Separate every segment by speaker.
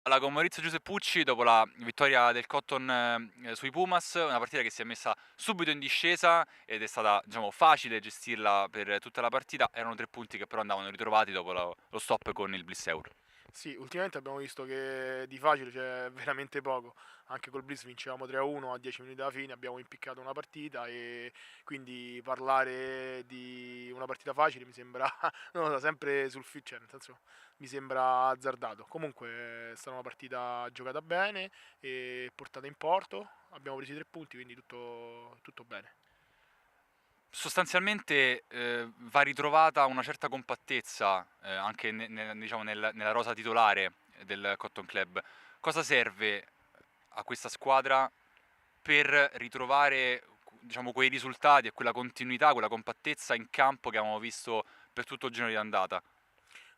Speaker 1: Allora, con Maurizio Giuseppucci, dopo la vittoria del Cotton sui Pumas, una partita che si è messa subito in discesa ed è stata, diciamo, facile gestirla per tutta la partita. Erano 3 punti che però andavano ritrovati dopo lo stop con il Blisseur.
Speaker 2: Sì, ultimamente abbiamo visto che di facile c'è veramente poco. Anche col Blitz vincevamo 3-1 a 10 minuti dalla fine, abbiamo impiccato una partita e quindi parlare di una partita facile mi sembra, non lo so, sempre cioè, nel senso, mi sembra azzardato. Comunque è stata una partita giocata bene e portata in porto, abbiamo preso i 3 punti, quindi tutto bene.
Speaker 1: Sostanzialmente va ritrovata una certa compattezza anche diciamo, nella rosa titolare del Cotton Club. Cosa serve a questa squadra per ritrovare, diciamo, quei risultati e quella continuità, quella compattezza in campo che avevamo visto per tutto il girone di andata?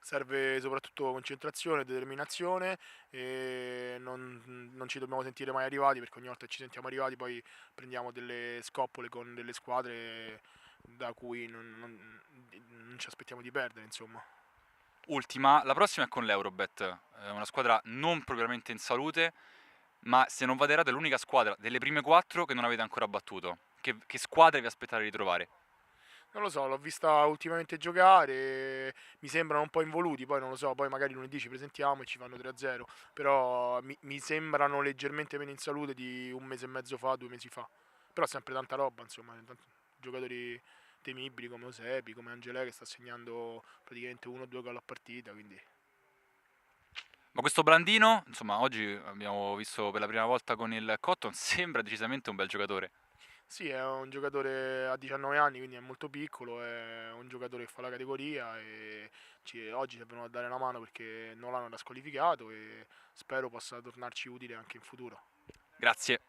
Speaker 2: Serve soprattutto concentrazione, determinazione e non ci dobbiamo sentire mai arrivati perché ogni volta che ci sentiamo arrivati poi prendiamo delle scoppole con delle squadre da cui non ci aspettiamo di perdere, insomma.
Speaker 1: Ultima, la prossima è con l'Eurobet, una squadra non propriamente in salute, ma se non vado errato è l'unica squadra delle prime 4 che non avete ancora battuto. Che squadre vi aspettate di trovare?
Speaker 2: Non lo so, l'ho vista ultimamente giocare, mi sembrano un po' involuti, poi non lo so, poi magari lunedì ci presentiamo e ci fanno 3-0, però mi sembrano leggermente meno in salute di un mese e mezzo fa, 2 mesi fa. Però sempre tanta roba, insomma, giocatori temibili come Osepi, come Angelè che sta segnando praticamente 1 o 2 gol a partita, quindi
Speaker 1: Ma questo Blandino, insomma, oggi abbiamo visto per la prima volta con il Cotton, sembra decisamente un bel giocatore.
Speaker 2: sì, è un giocatore a 19 anni, quindi è molto piccolo, è un giocatore che fa la categoria e oggi ci è venuto a dare una mano perché non l'hanno squalificato e spero possa tornarci utile anche in futuro.
Speaker 1: Grazie.